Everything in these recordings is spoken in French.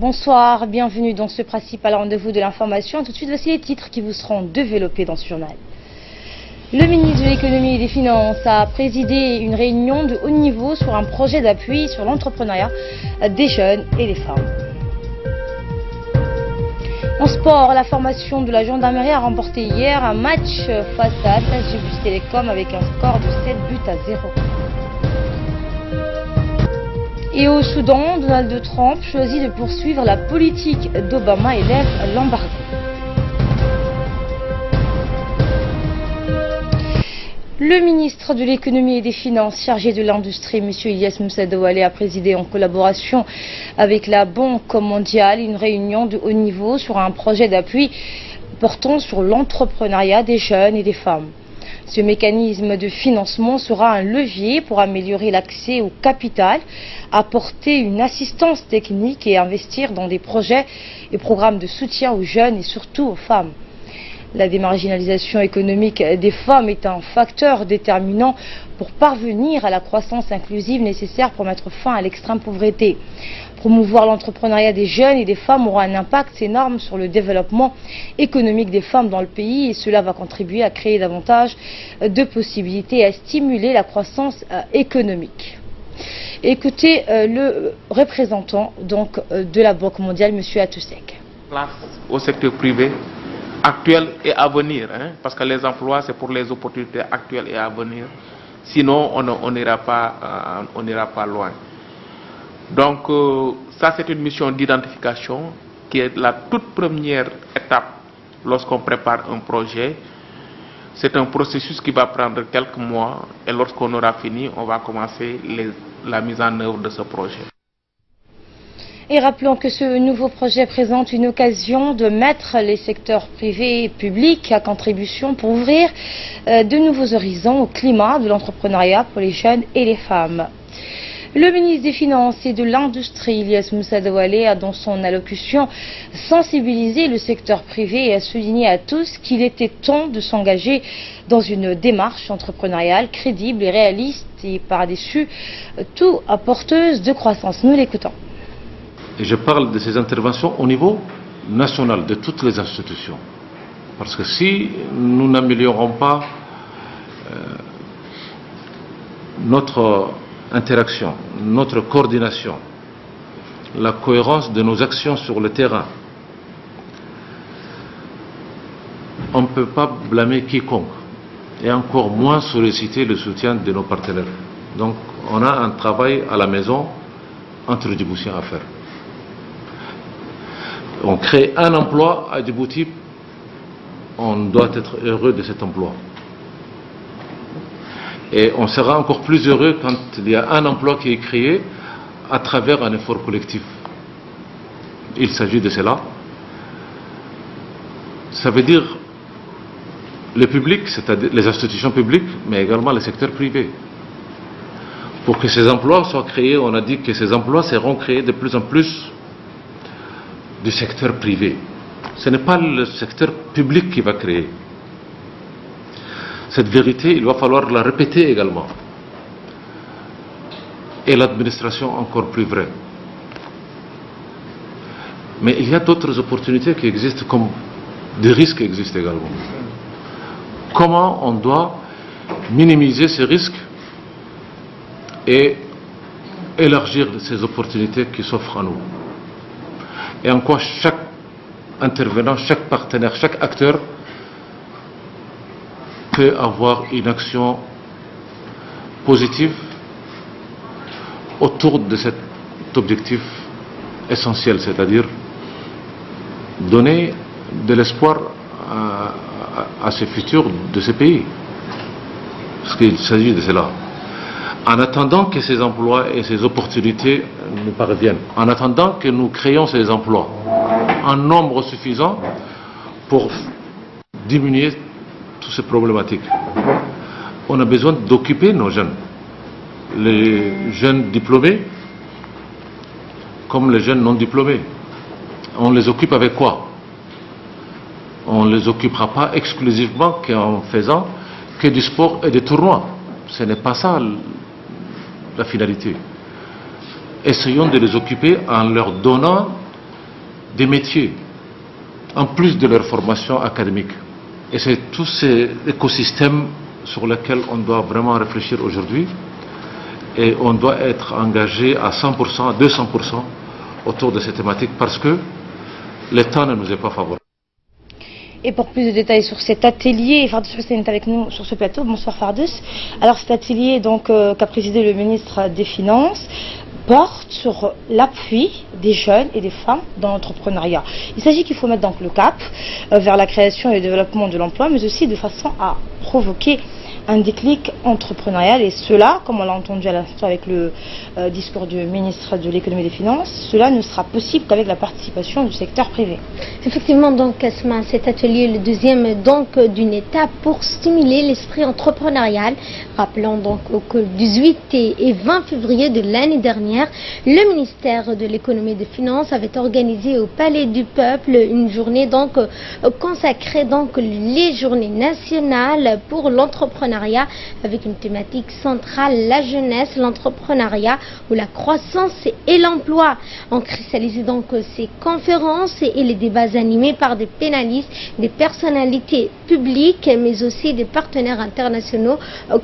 Bonsoir, bienvenue dans ce principal rendez-vous de l'information. Tout de suite, voici les titres qui vous seront développés dans ce journal. Le ministre de l'économie et des finances a présidé une réunion de haut niveau sur un projet d'appui sur l'entrepreneuriat des jeunes et des femmes. En sport, la formation de la gendarmerie a remporté hier un match face à Atas Djibouti Télécom avec un score de 7-0. Et au Soudan, Donald Trump choisit de poursuivre la politique d'Obama et lève l'embargo. Le ministre de l'économie et des finances chargé de l'industrie, M. Ilyas Moussa Douale, a présidé en collaboration avec la Banque mondiale une réunion de haut niveau sur un projet d'appui portant sur l'entrepreneuriat des jeunes et des femmes. Ce mécanisme de financement sera un levier pour améliorer l'accès au capital, apporter une assistance technique et investir dans des projets et programmes de soutien aux jeunes et surtout aux femmes. La démarginalisation économique des femmes est un facteur déterminant pour parvenir à la croissance inclusive nécessaire pour mettre fin à l'extrême pauvreté. Promouvoir l'entrepreneuriat des jeunes et des femmes aura un impact énorme sur le développement économique des femmes dans le pays et cela va contribuer à créer davantage de possibilités et à stimuler la croissance économique. Écoutez le représentant donc, de la Banque mondiale, M. Atousek. Place au secteur privé actuel et à venir, parce que les emplois c'est pour les opportunités actuelles et à venir, sinon on n'ira pas loin. Donc ça c'est une mission d'identification qui est la toute première étape lorsqu'on prépare un projet. C'est un processus qui va prendre quelques mois et lorsqu'on aura fini, on va commencer la mise en œuvre de ce projet. Et rappelons que ce nouveau projet présente une occasion de mettre les secteurs privés et publics à contribution pour ouvrir de nouveaux horizons au climat de l'entrepreneuriat pour les jeunes et les femmes. Le ministre des Finances et de l'Industrie, Ilyas Moussa Douale, a dans son allocution sensibilisé le secteur privé et a souligné à tous qu'il était temps de s'engager dans une démarche entrepreneuriale crédible et réaliste et par-dessus tout porteuse de croissance. Nous l'écoutons. Et je parle de ces interventions au niveau national, de toutes les institutions. Parce que si nous n'améliorons pas notre interaction, notre coordination, la cohérence de nos actions sur le terrain, on ne peut pas blâmer quiconque, et encore moins solliciter le soutien de nos partenaires. Donc on a un travail à la maison entre Djiboutiens à faire. On crée un emploi à Djibouti, on doit être heureux de cet emploi. Et on sera encore plus heureux quand il y a un emploi qui est créé à travers un effort collectif. Il s'agit de cela. Ça veut dire le public, c'est-à-dire les institutions publiques, mais également le secteur privé. Pour que ces emplois soient créés, on a dit que ces emplois seront créés de plus en plus du secteur privé. Ce n'est pas le secteur public qui va créer. Cette vérité, il va falloir la répéter également. Et l'administration encore plus vraie. Mais il y a d'autres opportunités qui existent, comme des risques qui existent également. Comment on doit minimiser ces risques et élargir ces opportunités qui s'offrent à nous? Et en quoi chaque intervenant, chaque partenaire, chaque acteur peut avoir une action positive autour de cet objectif essentiel, c'est-à-dire donner de l'espoir à ce futur de ce pays. Parce qu'il s'agit de cela. En attendant que ces emplois et ces opportunités nous parviennent, en attendant que nous créions ces emplois en nombre suffisant pour diminuer toutes ces problématiques, on a besoin d'occuper nos jeunes. Les jeunes diplômés comme les jeunes non diplômés. On les occupe avec quoi? On ne les occupera pas exclusivement qu'en faisant que du sport et des tournois. Ce n'est pas ça la finalité. Essayons de les occuper en leur donnant des métiers, en plus de leur formation académique. Et c'est tout cet écosystème sur lequel on doit vraiment réfléchir aujourd'hui. Et on doit être engagé à 100%, à 200% autour de ces thématiques parce que le temps ne nous est pas favorable. Et pour plus de détails sur cet atelier, Fardous Hussein est avec nous sur ce plateau. Bonsoir Fardous. Alors cet atelier qu'a présidé le ministre des Finances porte sur l'appui des jeunes et des femmes dans l'entrepreneuriat. Il s'agit qu'il faut mettre donc le cap vers la création et le développement de l'emploi, mais aussi de façon à provoquer un déclic entrepreneurial, et cela, comme on l'a entendu à l'instant avec le discours du ministre de l'économie et des finances, cela ne sera possible qu'avec la participation du secteur privé. Effectivement, donc Asma, cet atelier est le deuxième donc d'une étape pour stimuler l'esprit entrepreneurial. Rappelons donc que 18 et 20 février de l'année dernière, le ministère de l'économie et des finances avait organisé au Palais du Peuple une journée donc consacrée donc les journées nationales pour l'entrepreneuriat, avec une thématique centrale, la jeunesse, l'entrepreneuriat ou la croissance et l'emploi. On cristallisait donc ces conférences et les débats animés par des pénalistes, des personnalités publiques, mais aussi des partenaires internationaux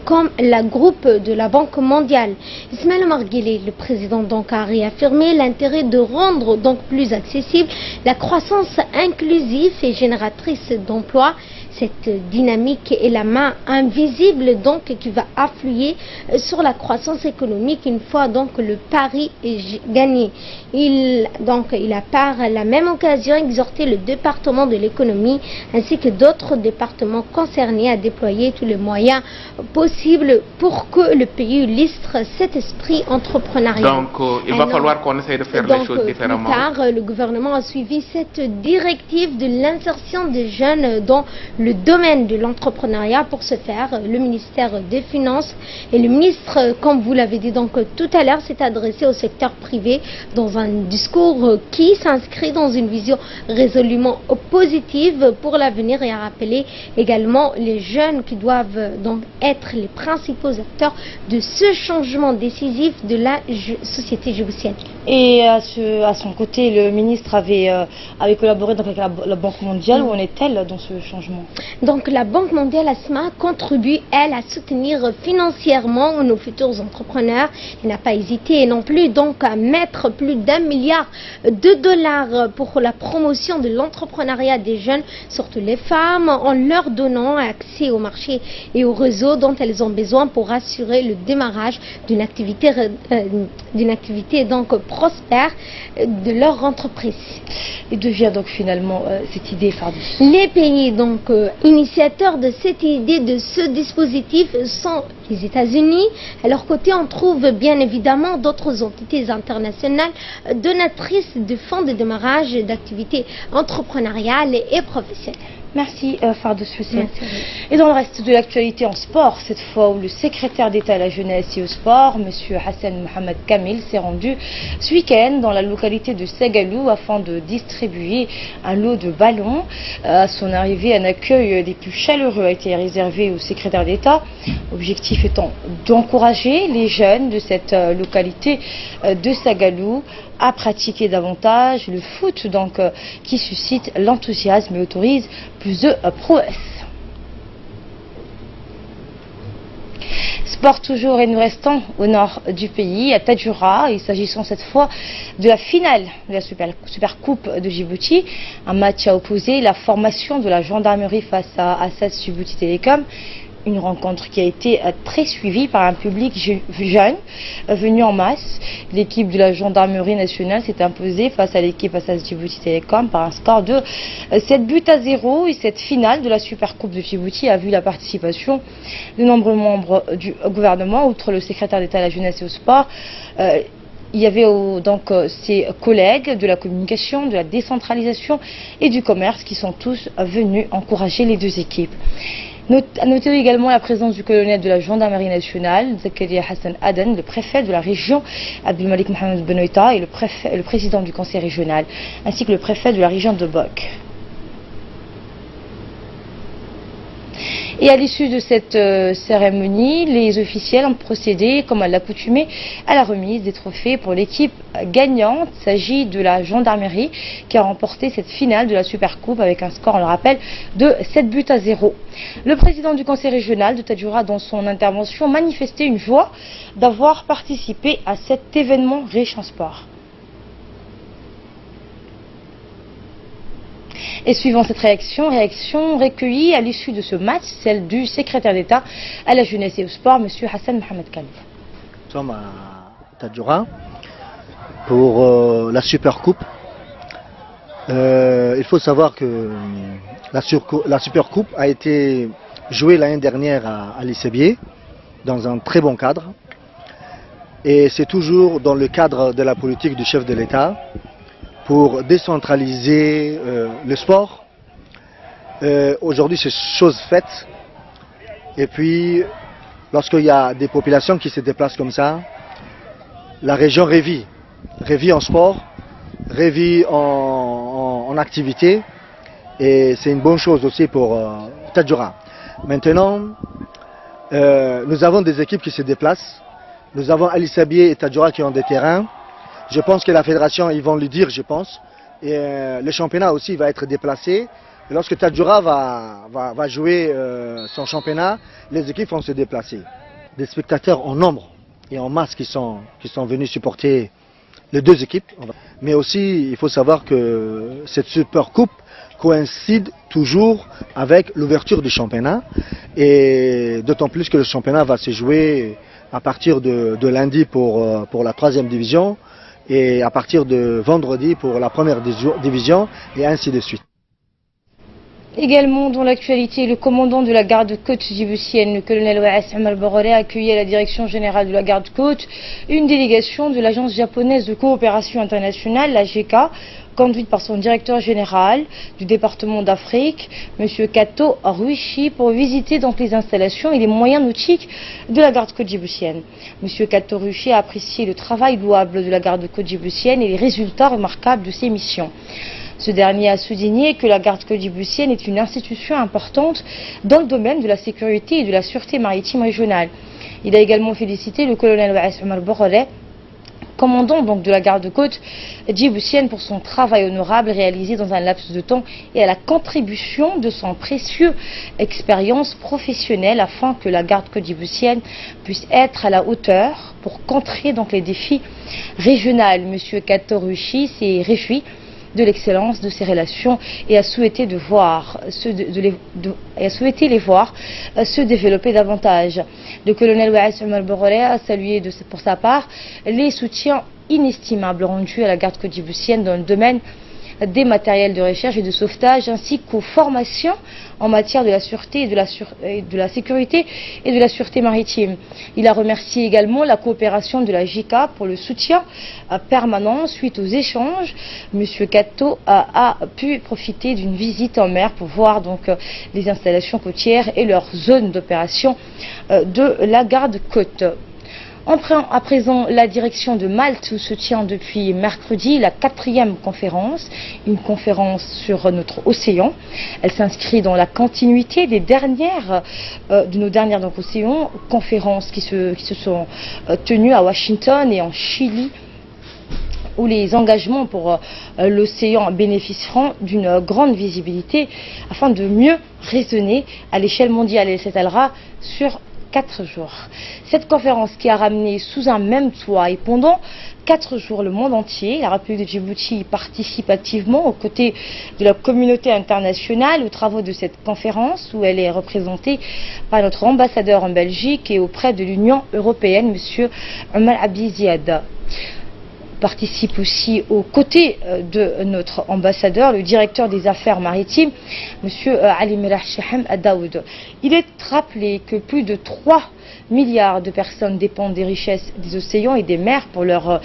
comme la groupe de la Banque mondiale. Ismaël Omar Guelleh, le président donc, a réaffirmé l'intérêt de rendre donc plus accessible la croissance inclusive et génératrice d'emplois. Cette dynamique est la main invisible donc qui va affluer sur la croissance économique une fois donc le pari est gagné. Il a par la même occasion exhorté le département de l'économie ainsi que d'autres départements concernés à déployer tous les moyens possibles pour que le pays illustre cet esprit entrepreneurial. Donc il va falloir qu'on essaye de faire les choses différemment. Plus tard, le gouvernement a suivi cette directive de l'insertion des jeunes dans le domaine de l'entrepreneuriat. Pour ce faire, le ministère des Finances et le ministre, comme vous l'avez dit donc tout à l'heure, s'est adressé au secteur privé dans un discours qui s'inscrit dans une vision résolument positive pour l'avenir et a rappelé également les jeunes qui doivent donc être les principaux acteurs de ce changement décisif de la société djiboutienne. Et à son côté, le ministre avait collaboré donc avec la Banque mondiale. Où en est-elle dans ce changement? Donc la Banque mondiale, Asma, contribue, elle, à soutenir financièrement nos futurs entrepreneurs. Elle n'a pas hésité non plus donc à mettre plus d'1 milliard de dollars pour la promotion de l'entrepreneuriat des jeunes, surtout les femmes, en leur donnant accès au marché et au réseau dont elles ont besoin pour assurer le démarrage d'une activité donc prospère de leur entreprise. Et devient donc finalement cette idée, Fardous? Les pays donc initiateurs de cette idée, de ce dispositif, sont les États-Unis. À leur côté, on trouve bien évidemment d'autres entités internationales donatrices de fonds de démarrage d'activités entrepreneuriales et professionnelles. Merci Fardous Hussein. Et dans le reste de l'actualité en sport, cette fois où le secrétaire d'État à la jeunesse et au sport, M. Hassan Mohamed Kamil, s'est rendu ce week-end dans la localité de Sagalou afin de distribuer un lot de ballons. À son arrivée, un accueil des plus chaleureux a été réservé au secrétaire d'État. Objectif étant d'encourager les jeunes de cette localité de Sagalou à pratiquer davantage le foot, donc qui suscite l'enthousiasme et autorise plus de prouesses. Sport toujours, et nous restons au nord du pays, à Tadjoura, et s'agissant cette fois de la finale de la Super Coupe de Djibouti. Un match a opposé la formation de la gendarmerie face à Assas Djibouti Télécom. Une rencontre qui a été très suivie par un public jeune venu en masse. L'équipe de la gendarmerie nationale s'est imposée face à l'équipe Assas Djibouti Télécom par un score de 7-0. Et cette finale de la Super Coupe de Djibouti a vu la participation de nombreux membres du gouvernement, outre le secrétaire d'État à la jeunesse et au sport. Il y avait donc ses collègues de la communication, de la décentralisation et du commerce qui sont tous venus encourager les deux équipes. À noter également la présence du colonel de la gendarmerie nationale, Zakaria Hassan Aden, le préfet de la région, Abdelmalik Mohamed Benoïta, et le président du conseil régional, ainsi que le préfet de la région de Bok. Et à l'issue de cette cérémonie, les officiels ont procédé, comme à l'accoutumée, à la remise des trophées pour l'équipe gagnante. Il s'agit de la gendarmerie qui a remporté cette finale de la Supercoupe avec un score, on le rappelle, de 7-0. Le président du conseil régional de Tadjoura, dans son intervention, manifestait une joie d'avoir participé à cet événement riche en sport. Et suivant cette réaction recueillie à l'issue de ce match, celle du secrétaire d'État à la jeunesse et au sport, M. Hassan Mohamed Khalif. Nous sommes à Tadjoura pour la Supercoupe. Il faut savoir que la Supercoupe a été jouée l'année dernière à l'Issébié, dans un très bon cadre. Et c'est toujours dans le cadre de la politique du chef de l'État, pour décentraliser le sport. Aujourd'hui, c'est chose faite. Et puis, lorsqu'il y a des populations qui se déplacent comme ça, la région revit en sport, revit en activité. Et c'est une bonne chose aussi pour Tadjoura. Maintenant, nous avons des équipes qui se déplacent. Nous avons Ali Sabié et Tadjoura qui ont des terrains. Je pense que la fédération, ils vont le dire, je pense. Et le championnat aussi va être déplacé. Et lorsque Tadjoura va jouer son championnat, les équipes vont se déplacer. Des spectateurs en nombre et en masse qui sont venus supporter les deux équipes. Mais aussi, il faut savoir que cette Super Coupe coïncide toujours avec l'ouverture du championnat. Et d'autant plus que le championnat va se jouer à partir de lundi pour la 3e division. Et à partir de vendredi pour la première division, et ainsi de suite. Également dans l'actualité, le commandant de la garde-côte djiboutienne, le colonel Waas Omar Borolé, a accueilli à la direction générale de la garde-côte une délégation de l'agence japonaise de coopération internationale, la GK, conduite par son directeur général du département d'Afrique, M. Kato Ruishi, pour visiter donc les installations et les moyens nautiques de la garde-côte djiboutienne. M. Kato Ruishi a apprécié le travail louable de la garde-côte djiboutienne et les résultats remarquables de ses missions. Ce dernier a souligné que la garde-côte djiboutienne est une institution importante dans le domaine de la sécurité et de la sûreté maritime régionale. Il a également félicité le colonel Waas Omar Borolé, commandant donc de la garde-côte djiboutienne, pour son travail honorable réalisé dans un laps de temps et à la contribution de son précieux expérience professionnelle afin que la garde-côte djiboutienne puisse être à la hauteur pour contrer donc les défis régionaux. M. Kato Ruishi s'est réjoui de l'excellence de ces relations et a souhaité les voir se développer davantage. Le colonel Waas Omar Borolé a salué pour sa part les soutiens inestimables rendus à la garde-côte djiboutienne dans le domaine des matériels de recherche et de sauvetage ainsi qu'aux formations en matière de la sûreté et de la sécurité et de la sûreté maritime. Il a remercié également la coopération de la JICA pour le soutien permanent suite aux échanges. M. Kato a pu profiter d'une visite en mer pour voir donc les installations côtières et leurs zones d'opération de la garde-côte. À présent, la direction de Malte où se tient depuis mercredi la 4e conférence, une conférence sur notre océan. Elle s'inscrit dans la continuité des de nos dernières océans, conférences qui se sont tenues à Washington et en Chili, où les engagements pour l'océan bénéficieront d'une grande visibilité afin de mieux raisonner à l'échelle mondiale, et s'étalera sur 4 jours. Cette conférence qui a ramené sous un même toit et pendant 4 jours le monde entier, la République de Djibouti participe activement aux côtés de la communauté internationale aux travaux de cette conférence où elle est représentée par notre ambassadeur en Belgique et auprès de l'Union européenne, M. Omar Abdiziad. Participe aussi aux côtés de notre ambassadeur, le directeur des affaires maritimes, M. Ali Melah Shehem Daoud. Il est rappelé que plus de 3 milliards de personnes dépendent des richesses des océans et des mers pour leur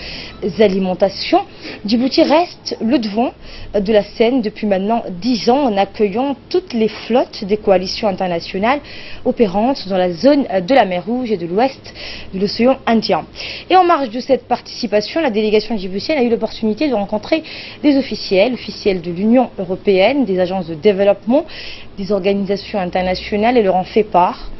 alimentation. Djibouti reste le devant de la scène depuis maintenant 10 ans en accueillant toutes les flottes des coalitions internationales opérantes dans la zone de la mer Rouge et de l'ouest de l'océan Indien. Et en marge de cette participation, la délégation djiboutienne a eu l'opportunité de rencontrer des officiels de l'Union européenne, des agences de développement, des organisations internationales et leur en fait part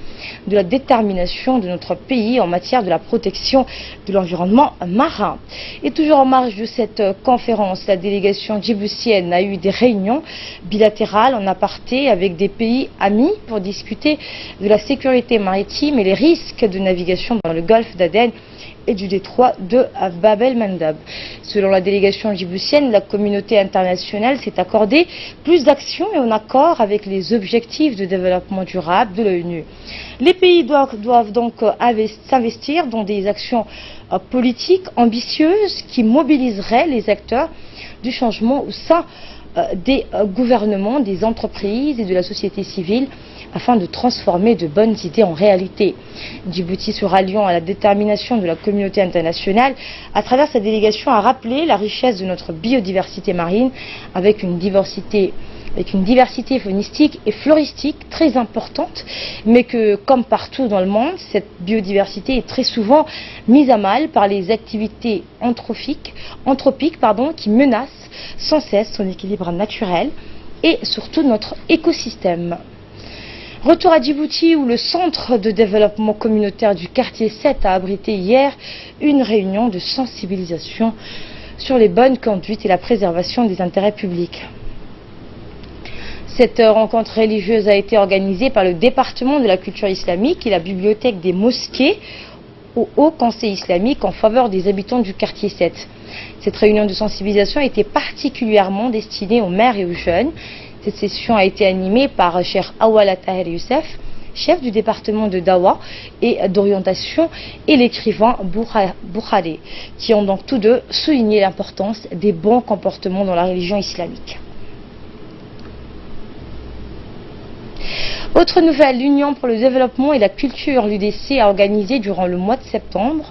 de la détermination de notre pays en matière de la protection de l'environnement marin. Et toujours en marge de cette conférence, la délégation djiboutienne a eu des réunions bilatérales en aparté avec des pays amis pour discuter de la sécurité maritime et les risques de navigation dans le golfe d'Aden et du détroit de Bab el-Mandab. Selon la délégation djiboutienne, la communauté internationale s'est accordée plus d'actions et en accord avec les objectifs de développement durable de l'ONU. Les pays doivent donc s'investir dans des actions politiques ambitieuses qui mobiliseraient les acteurs du changement au sein des gouvernements, des entreprises et de la société civile afin de transformer de bonnes idées en réalité. Djibouti, se ralliant à la détermination de la communauté internationale, à travers sa délégation, a rappelé la richesse de notre biodiversité marine avec une diversité faunistique et floristique très importante, mais que, comme partout dans le monde, cette biodiversité est très souvent mise à mal par les activités anthropiques qui menacent sans cesse son équilibre naturel et surtout notre écosystème. Retour à Djibouti où le centre de développement communautaire du quartier 7 a abrité hier une réunion de sensibilisation sur les bonnes conduites et la préservation des intérêts publics. Cette rencontre religieuse a été organisée par le département de la culture islamique et la bibliothèque des mosquées au Haut Conseil islamique en faveur des habitants du quartier 7. Cette réunion de sensibilisation a été particulièrement destinée aux mères et aux jeunes. Cette session a été animée par Cheikh Awala Tahir Youssef, chef du département de Dawa et d'orientation, et l'écrivain Boukhari, qui ont donc tous deux souligné l'importance des bons comportements dans la religion islamique. Autre nouvelle, l'Union pour le développement et la culture, l'UDC, a organisé durant le mois de septembre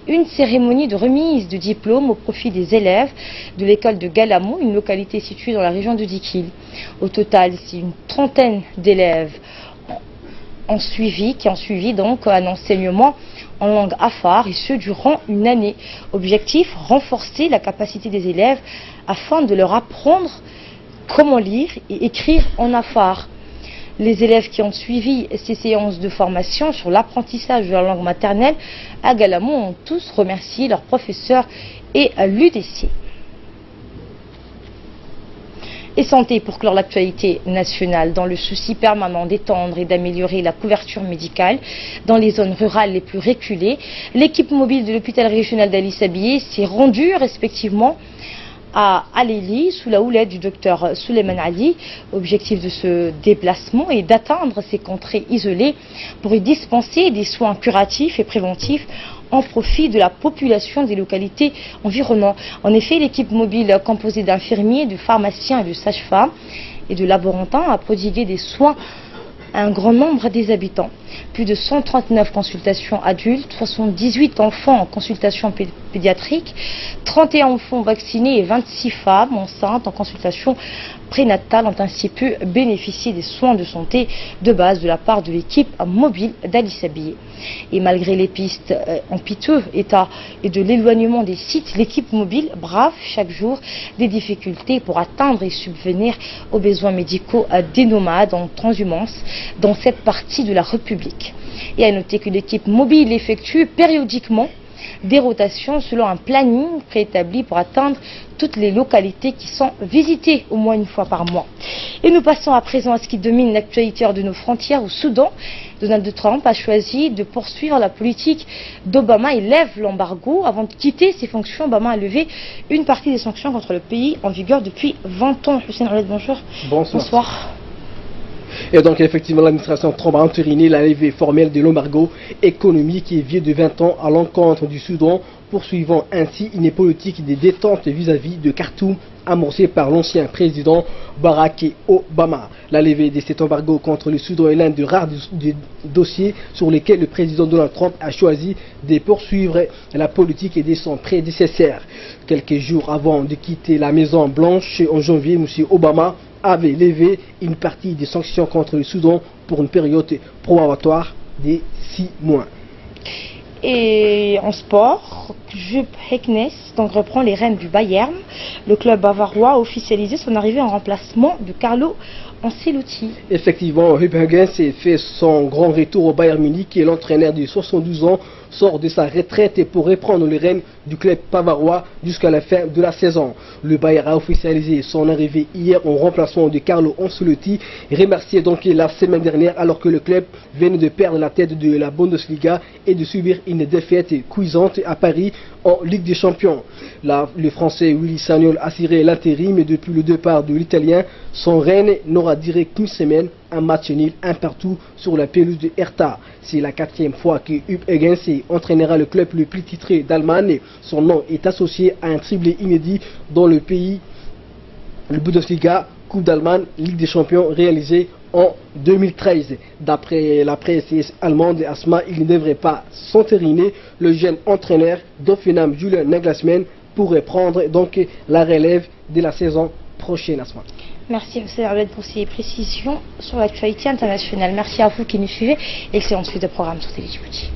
une cérémonie de remise de diplômes au profit des élèves de l'école de Galamo, une localité située dans la région de Dikil. Au total, c'est une trentaine d'élèves qui ont suivi donc un enseignement en langue afar, et ce durant une année. Objectif, renforcer la capacité des élèves afin de leur apprendre comment lire et écrire en afar. Les élèves qui ont suivi ces séances de formation sur l'apprentissage de la langue maternelle à Galamo ont tous remercié leurs professeurs et l'UDC. Et santé pour clore l'actualité nationale, dans le souci permanent d'étendre et d'améliorer la couverture médicale dans les zones rurales les plus reculées, l'équipe mobile de l'hôpital régional d'Ali Sabié s'est rendue respectivement à Aléli sous la houlette du docteur Souleymane Ali. Objectif de ce déplacement est d'atteindre ces contrées isolées pour y dispenser des soins curatifs et préventifs en profit de la population des localités environnantes. En effet, l'équipe mobile composée d'infirmiers, de pharmaciens et de sages-femmes et de laborantins a prodigué des soins à un grand nombre des habitants. Plus de 139 consultations adultes, 78 enfants en consultation pédiatrique, 31 enfants vaccinés et 26 femmes enceintes en consultation prénatale ont ainsi pu bénéficier des soins de santé de base de la part de l'équipe mobile d'Ali Sabié. Et malgré les pistes en piteux état et de l'éloignement des sites, l'équipe mobile brave chaque jour des difficultés pour atteindre et subvenir aux besoins médicaux des nomades en transhumance dans cette partie de la République. Et à noter que l'équipe mobile effectue périodiquement des rotations selon un planning préétabli pour atteindre toutes les localités qui sont visitées au moins une fois par mois. Et nous passons à présent à ce qui domine l'actualité hors de nos frontières. Au Soudan, Donald Trump a choisi de poursuivre la politique d'Obama. Il lève l'embargo. Avant de quitter ses fonctions, Obama a levé une partie des sanctions contre le pays en vigueur depuis 20 ans. Hussein Ouled, bonjour. Bonsoir. Bonsoir. Et donc effectivement l'administration Trump a entériné la levée formelle de l'embargo économique qui est vieux de 20 ans à l'encontre du Soudan, poursuivant ainsi une politique de détente vis-à-vis de Khartoum amorcée par l'ancien président Barack Obama. La levée de cet embargo contre le Soudan est l'un des rares dossiers sur lesquels le président Donald Trump a choisi de poursuivre la politique de son prédécesseur. Quelques jours avant de quitter la Maison Blanche en janvier, M. Obama avait levé une partie des sanctions contre le Soudan pour une période probatoire de 6 mois. Et en sport, Jupp Heynckes reprend les rênes du Bayern. Le club bavarois a officialisé son arrivée en remplacement de Carlo Ancelotti. Effectivement, Jupp Heynckes fait son grand retour au Bayern Munich et l'entraîneur de 72 ans sort de sa retraite pour reprendre les rênes du club bavarois jusqu'à la fin de la saison. Le Bayern a officialisé son arrivée hier en remplacement de Carlo Ancelotti, remercié donc la semaine dernière alors que le club venait de perdre la tête de la Bundesliga et de subir une défaite cuisante à Paris en Ligue des Champions. Le Français Willy Sagnol a assuré l'intérim et depuis le départ de l'Italien, son règne n'aura duré qu'une semaine, un match nul, un partout sur la pelouse de Hertha. C'est la 4e fois que Jupp Heynckes entraînera le club le plus titré d'Allemagne. Son nom est associé à un triplé inédit dans le pays, le Bundesliga, Coupe d'Allemagne, Ligue des Champions réalisé en 2013. D'après la presse allemande, Asma, il ne devrait pas s'entériner. Le jeune entraîneur d'Hoffenheim, Julian Nagelsmann, pourrait prendre donc la relève de la saison prochaine. Asma. Merci Ahmed pour ces précisions sur l'actualité internationale. Merci à vous qui nous suivez. Excellente suite de programme sur Télé Djibouti.